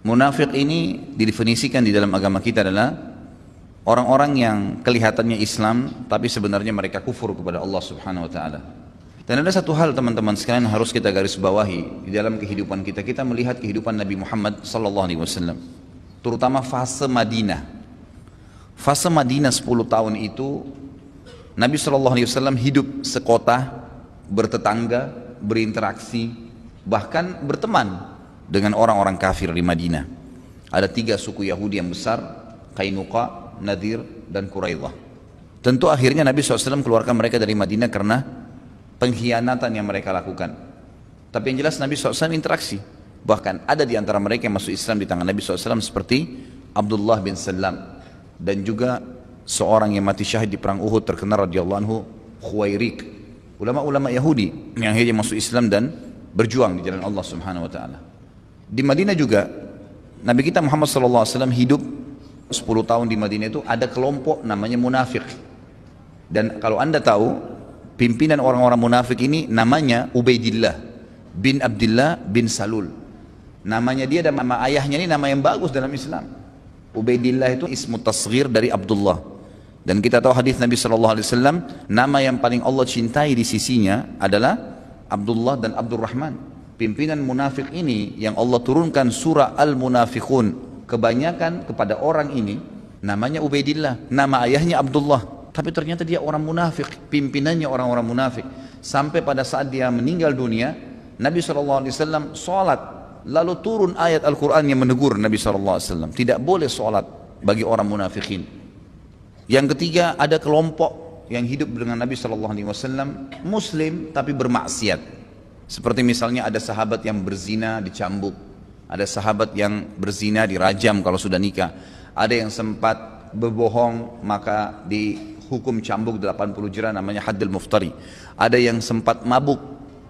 Munafik ini didefinisikan di dalam agama kita adalah orang-orang yang kelihatannya Islam tapi sebenarnya mereka kufur kepada Allah Subhanahu wa taala. Dan ada satu hal teman-teman sekalian harus kita garis bawahi di dalam kehidupan kita. Kita melihat kehidupan Nabi Muhammad sallallahu alaihi wasallam, terutama fase Madinah. Fase Madinah 10 tahun itu Nabi sallallahu alaihi wasallam hidup sekota, bertetangga, berinteraksi, bahkan berteman dengan orang-orang kafir di Madinah. Ada 3 suku Yahudi yang besar, Qainuqa, Nadir, dan Quraidah. Tentu akhirnya Nabi SAW keluarkan mereka dari Madinah karena pengkhianatan yang mereka lakukan. Tapi yang jelas Nabi SAW interaksi. Bahkan ada di antara mereka yang masuk Islam di tangan Nabi SAW seperti Abdullah bin Salam, dan juga seorang yang mati syahid di perang Uhud terkenal radhiyallahu anhu, Khuwairik. Ulama-ulama Yahudi yang akhirnya masuk Islam dan berjuang di jalan Allah Subhanahu wa taala. Di Madinah juga Nabi kita Muhammad SAW hidup 10 tahun di Madinah. Itu ada kelompok namanya munafik. Dan kalau anda tahu, pimpinan orang-orang munafik ini namanya Ubaidillah bin Abdullah bin Salul. Namanya dia dan nama ayahnya ini nama yang bagus dalam Islam. Ubaidillah itu ismu tasghir dari Abdullah. Dan kita tahu hadis Nabi SAW, nama yang paling Allah cintai di sisinya adalah Abdullah dan Abdurrahman. Pimpinan munafik ini yang Allah turunkan surah Al-Munafiqun kebanyakan kepada orang ini namanya Ubaidillah, nama ayahnya Abdullah, tapi ternyata dia orang munafik, pimpinannya orang-orang munafik. Sampai pada saat dia meninggal dunia, Nabi SAW sholat, lalu turun ayat Al-Quran yang menegur Nabi SAW, tidak boleh sholat bagi orang munafikin. Yang ketiga, ada kelompok yang hidup dengan Nabi SAW, muslim tapi bermaksiat. Seperti misalnya ada sahabat yang berzina dicambuk, ada sahabat yang berzina dirajam kalau sudah nikah, ada yang sempat berbohong maka dihukum cambuk 80 jerah namanya haddul muftari, ada yang sempat mabuk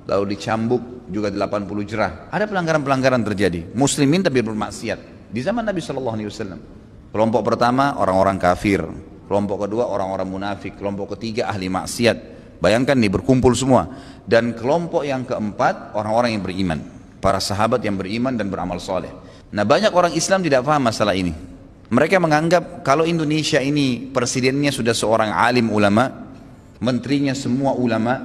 lalu dicambuk juga 80 jerah. Ada pelanggaran-pelanggaran terjadi, muslimin tapi bermaksiat di zaman Nabi SAW. Kelompok pertama orang-orang kafir, kelompok kedua orang-orang munafik, kelompok ketiga ahli maksiat. Bayangkan nih berkumpul semua. Dan kelompok yang keempat orang-orang yang beriman, para sahabat yang beriman dan beramal soleh. Nah, banyak orang Islam tidak paham masalah ini. Mereka menganggap kalau Indonesia ini presidennya sudah seorang alim ulama, menterinya semua ulama,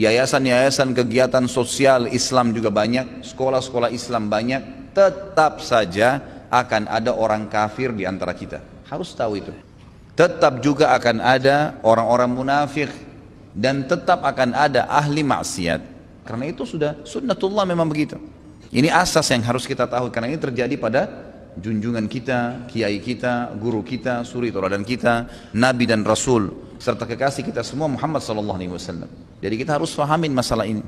yayasan-yayasan kegiatan sosial Islam juga banyak, sekolah-sekolah Islam banyak, tetap saja akan ada orang kafir di antara kita. Harus tahu itu. Tetap juga akan ada orang-orang munafik, dan tetap akan ada ahli maksiat. Karena itu sudah sunnatullah, memang begitu. Ini asas yang harus kita tahu, karena ini terjadi pada junjungan kita, kiai kita, guru kita, suri tauladan kita, nabi dan rasul, serta kekasih kita semua Muhammad SAW. Jadi kita harus fahamin masalah ini.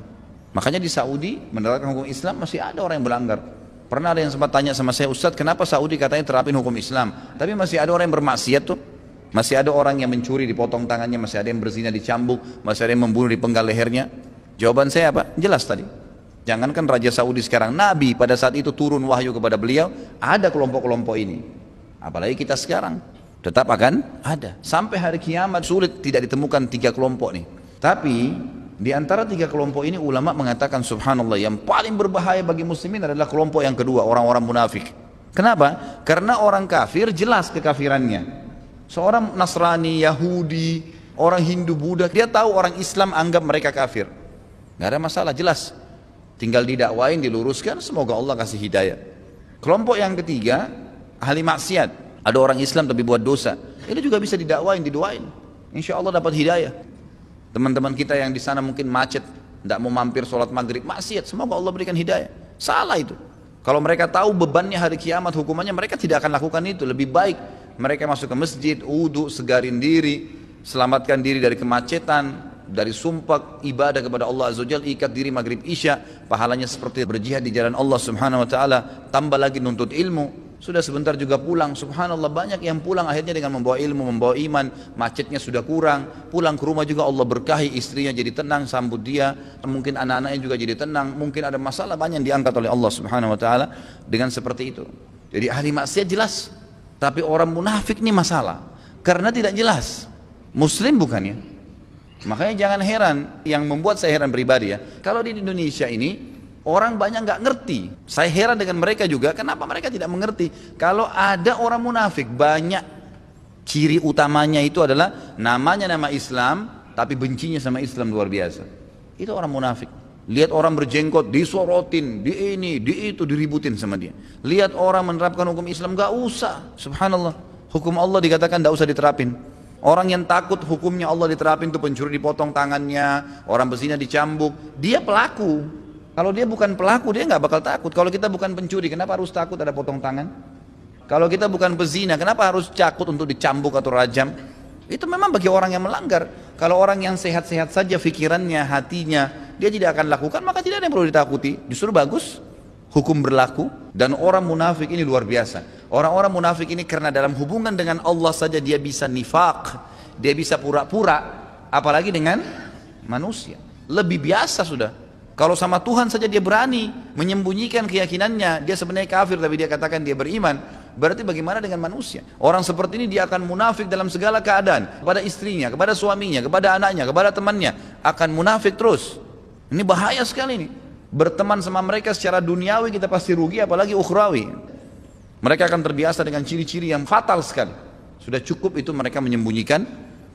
Makanya di Saudi menerapkan hukum Islam masih ada orang yang melanggar. Pernah ada yang sempat tanya sama saya, Ustadz kenapa Saudi katanya terapin hukum Islam, tapi masih ada orang yang bermaksiat tuh. Masih ada orang yang mencuri dipotong tangannya, masih ada yang berzina dicambuk, masih ada yang membunuh dipenggal lehernya. Jawaban saya apa? Jelas tadi. Jangankan Raja Saudi sekarang, Nabi pada saat itu turun wahyu kepada beliau, ada kelompok-kelompok ini. Apalagi kita sekarang, tetap akan ada. Sampai hari kiamat sulit tidak ditemukan 3 kelompok nih. Tapi di antara 3 kelompok ini ulama mengatakan subhanallah yang paling berbahaya bagi muslimin adalah kelompok yang kedua, orang-orang munafik. Kenapa? Karena orang kafir jelas kekafirannya. Seorang Nasrani, Yahudi, orang Hindu, Buddha, dia tahu orang Islam anggap mereka kafir. Gak ada masalah, jelas. Tinggal didakwain, diluruskan, semoga Allah kasih hidayah. Kelompok yang ketiga, ahli maksiat. Ada orang Islam tapi buat dosa. Ini juga bisa didakwain, didoain. Insya Allah dapat hidayah. Teman-teman kita yang di sana mungkin macet, tidak mau mampir sholat maghrib, maksiat, semoga Allah berikan hidayah. Salah itu. Kalau mereka tahu bebannya hari kiamat, hukumannya, mereka tidak akan lakukan itu. Lebih baik mereka masuk ke masjid, wudu, segarin diri, selamatkan diri dari kemacetan, dari sumpah ibadah kepada Allah Azza wa Jalla, ikat diri maghrib isya, pahalanya seperti berjihad di jalan Allah Subhanahu wa taala, tambah lagi nuntut ilmu. Sudah sebentar juga pulang, subhanallah banyak yang pulang akhirnya dengan membawa ilmu, membawa iman, macetnya sudah kurang, pulang ke rumah juga Allah berkahi, istrinya jadi tenang, sambut dia, mungkin anak-anaknya juga jadi tenang, mungkin ada masalah banyak yang diangkat oleh Allah Subhanahu wa taala dengan seperti itu. Jadi ahli maksiat jelas, tapi orang munafik ini masalah, karena tidak jelas, muslim bukannya. Makanya jangan heran, yang membuat saya heran pribadi ya, kalau di Indonesia ini Orang banyak nggak ngerti. Saya heran dengan mereka juga, kenapa mereka tidak mengerti? Kalau ada orang munafik, banyak ciri utamanya itu adalah namanya nama Islam, tapi bencinya sama Islam luar biasa. Itu orang munafik. Lihat orang berjenggot, disorotin, di ini, di itu, diributin sama dia. Lihat orang menerapkan hukum Islam, nggak usah. Subhanallah, hukum Allah dikatakan nggak usah diterapin. Orang yang takut hukumnya Allah diterapin itu pencuri dipotong tangannya, orang berzina dicambuk, dia pelaku. Kalau dia bukan pelaku, dia nggak bakal takut. Kalau kita bukan pencuri, kenapa harus takut ada potong tangan? Kalau kita bukan pezina, kenapa harus takut untuk dicambuk atau rajam? Itu memang bagi orang yang melanggar. Kalau orang yang sehat-sehat saja pikirannya, hatinya, dia tidak akan lakukan, maka tidak ada yang perlu ditakuti. Justru bagus, hukum berlaku. Dan orang munafik ini luar biasa. Orang-orang munafik ini karena dalam hubungan dengan Allah saja dia bisa nifaq, dia bisa pura-pura, apalagi dengan manusia. Lebih biasa sudah. Kalau sama Tuhan saja dia berani menyembunyikan keyakinannya, dia sebenarnya kafir tapi dia katakan dia beriman. Berarti bagaimana dengan manusia? Orang seperti ini dia akan munafik dalam segala keadaan. Kepada istrinya, kepada suaminya, kepada anaknya, kepada temannya. Akan munafik terus. Ini bahaya sekali ini. Berteman sama mereka secara duniawi kita pasti rugi, apalagi ukhrawi. Mereka akan terbiasa dengan ciri-ciri yang fatal sekali. Sudah cukup itu mereka menyembunyikan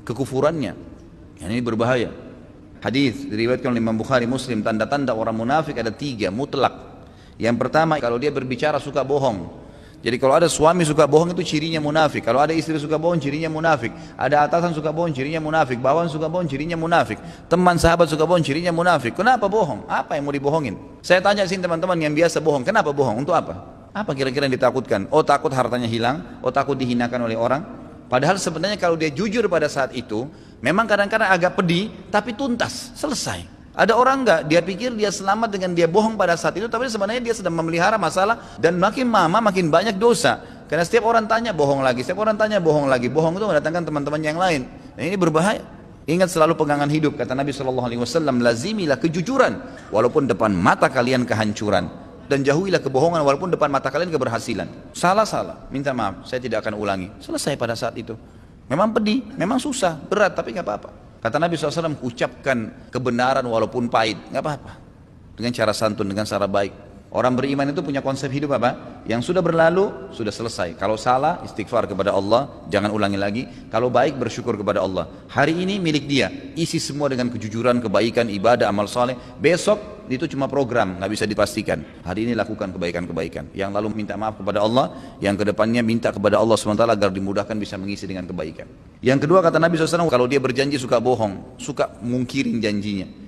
kekufurannya. Ini berbahaya. Hadis diriwayatkan oleh Imam Bukhari Muslim, tanda-tanda orang munafik ada 3 mutlak. Yang pertama, kalau dia berbicara suka bohong. Jadi kalau ada suami suka bohong itu cirinya munafik. Kalau ada istri suka bohong cirinya munafik. Ada atasan suka bohong cirinya munafik. Bawahan suka bohong cirinya munafik. Teman sahabat suka bohong cirinya munafik. Kenapa bohong? Apa yang mau dibohongin? Saya tanya sini teman-teman yang biasa bohong, kenapa bohong? Untuk apa? Apa kira-kira yang ditakutkan? Oh takut hartanya hilang, oh takut dihinakan oleh orang. Padahal sebenarnya kalau dia jujur pada saat itu, memang kadang-kadang agak pedih, tapi tuntas, selesai. Ada orang enggak, dia pikir dia selamat dengan dia bohong pada saat itu, tapi sebenarnya dia sedang memelihara masalah, dan makin lama makin banyak dosa. Karena setiap orang tanya bohong lagi, setiap orang tanya bohong lagi. Bohong itu mendatangkan teman-teman yang lain. Dan ini berbahaya. Ingat selalu pegangan hidup, kata Nabi SAW, lazimilah kejujuran, walaupun depan mata kalian kehancuran. Dan jauhilah kebohongan walaupun depan mata kalian keberhasilan. Salah, minta maaf, saya tidak akan ulangi. Selesai pada saat itu. Memang pedih, memang susah, berat, tapi nggak apa-apa. Kata Nabi SAW, ucapkan kebenaran walaupun pahit, nggak apa-apa. Dengan cara santun, dengan cara baik. Orang beriman itu punya konsep hidup apa? Yang sudah berlalu, sudah selesai. Kalau salah, istighfar kepada Allah, jangan ulangi lagi. Kalau baik, bersyukur kepada Allah. Hari ini milik dia, isi semua dengan kejujuran, kebaikan, ibadah, amal soleh. Besok, itu cuma program, nggak bisa dipastikan. Hari ini lakukan kebaikan-kebaikan. Yang lalu minta maaf kepada Allah, yang kedepannya minta kepada Allah SWT agar dimudahkan bisa mengisi dengan kebaikan. Yang kedua kata Nabi SAW, kalau dia berjanji suka bohong, suka mungkirin janjinya.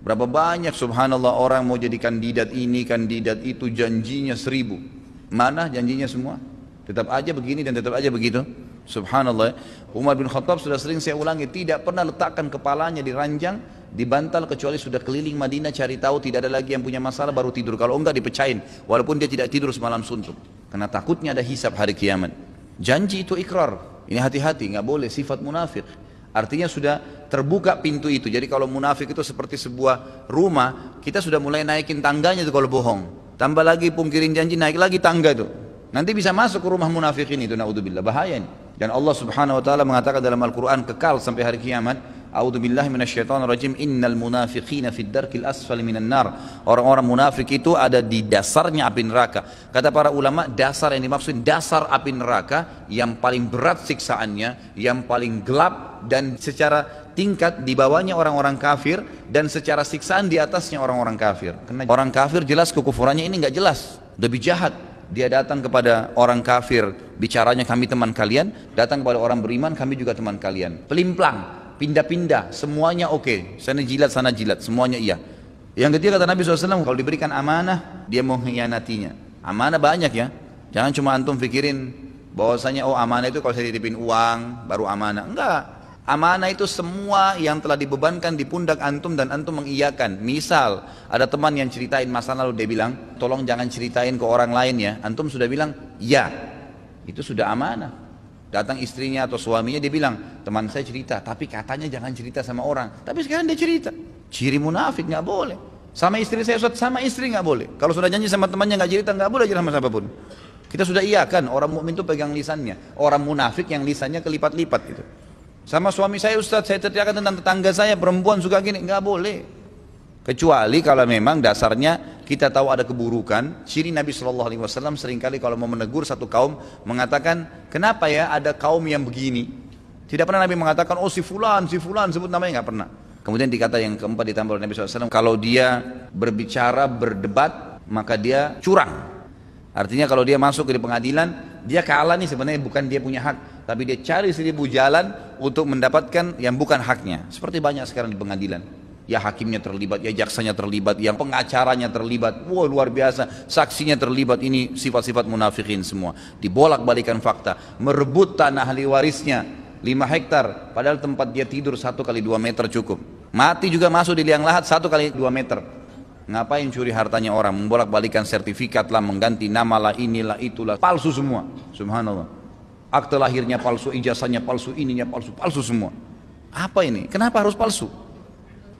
Berapa banyak subhanallah orang mau jadi kandidat ini, kandidat itu, janjinya 1000. Mana janjinya semua? Tetap aja begini dan tetap aja begitu. Subhanallah. Umar bin Khattab sudah sering saya ulangi, tidak pernah letakkan kepalanya di ranjang, di bantal, kecuali sudah keliling Madinah cari tahu tidak ada lagi yang punya masalah baru tidur. Kalau enggak dipecahin, walaupun dia tidak tidur semalam suntuk. Karena takutnya ada hisab hari kiamat. Janji itu ikrar. Ini hati-hati, nggak boleh sifat munafik. Artinya sudah terbuka pintu itu. Jadi kalau munafik itu seperti sebuah rumah, kita sudah mulai naikin tangganya itu kalau bohong. Tambah lagi pungkirin janji, naik lagi tangga itu. Nanti bisa masuk ke rumah munafikin itu, naudzubillah, bahaya ini. Dan Allah Subhanahu wa taala mengatakan dalam Al-Qur'an kekal sampai hari kiamat, a'udzubillahi minasyaitonirrajim, innal munafiqina fid darkil asfali minan nar. Orang-orang munafik itu ada di dasarnya api neraka. Kata para ulama, dasar yang dimaksud dasar api neraka yang paling berat siksaannya, yang paling gelap dan secara tingkat di bawahnya orang-orang kafir dan secara siksaan di atasnya orang-orang kafir. Karena orang kafir jelas kekufurannya ini enggak jelas, lebih jahat. Dia datang kepada orang kafir, bicaranya kami teman kalian, datang kepada orang beriman, kami juga teman kalian. Pelimplang, pindah-pindah, semuanya oke. Sana jilat, semuanya iya. Yang ketiga kata Nabi SAW, kalau diberikan amanah, dia mengkhianatinya. Amanah banyak ya, jangan cuma antum pikirin bahwasanya oh amanah itu kalau saya titipin uang, baru amanah. Enggak. Amanah itu semua yang telah dibebankan di pundak antum dan antum mengiyakan. Misal ada teman yang ceritain masa lalu, dia bilang tolong jangan ceritain ke orang lain ya. Antum sudah bilang ya, itu sudah amanah. Datang istrinya atau suaminya, dia bilang teman saya cerita tapi katanya jangan cerita sama orang. Tapi sekarang dia cerita. Ciri munafik, nggak boleh. Sama istri saya Ustaz, sama istri nggak boleh. Kalau sudah janji sama temannya nggak cerita, nggak boleh cerita sama siapapun. Kita sudah iyakan, orang mukmin itu pegang lisannya. Orang munafik yang lisannya kelipat-lipat gitu. Sama suami saya Ustaz, saya ceritakan tentang tetangga saya perempuan suka gini, nggak boleh. Kecuali kalau memang dasarnya kita tahu ada keburukan. Ciri Nabi SAW seringkali kalau mau menegur satu kaum mengatakan, kenapa ya ada kaum yang begini. Tidak pernah Nabi mengatakan, oh si fulan sebut namanya, nggak pernah. Kemudian dikata yang keempat ditambah oleh Nabi SAW, kalau dia berbicara, berdebat, maka dia curang. Artinya kalau dia masuk ke pengadilan, dia kalah nih, sebenarnya bukan dia punya hak, tapi dia cari 1000 jalan untuk mendapatkan yang bukan haknya. Seperti banyak sekarang di pengadilan. Ya hakimnya terlibat, ya jaksanya terlibat, yang pengacaranya terlibat, wah luar biasa, saksinya terlibat, ini sifat-sifat munafikin semua. Dibolak-balikan fakta, merebut tanah ahli warisnya 5 hektar, padahal tempat dia tidur 1 kali 2 meter cukup. Mati juga masuk di liang lahat 1 kali 2 meter. Ngapain curi hartanya orang, membolak-balikan sertifikat lah, mengganti nama lah, inilah itulah, palsu semua. Subhanallah. Akte lahirnya palsu, ijazahnya palsu, ininya palsu, palsu semua. Apa ini? Kenapa harus palsu?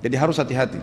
Jadi harus hati-hati.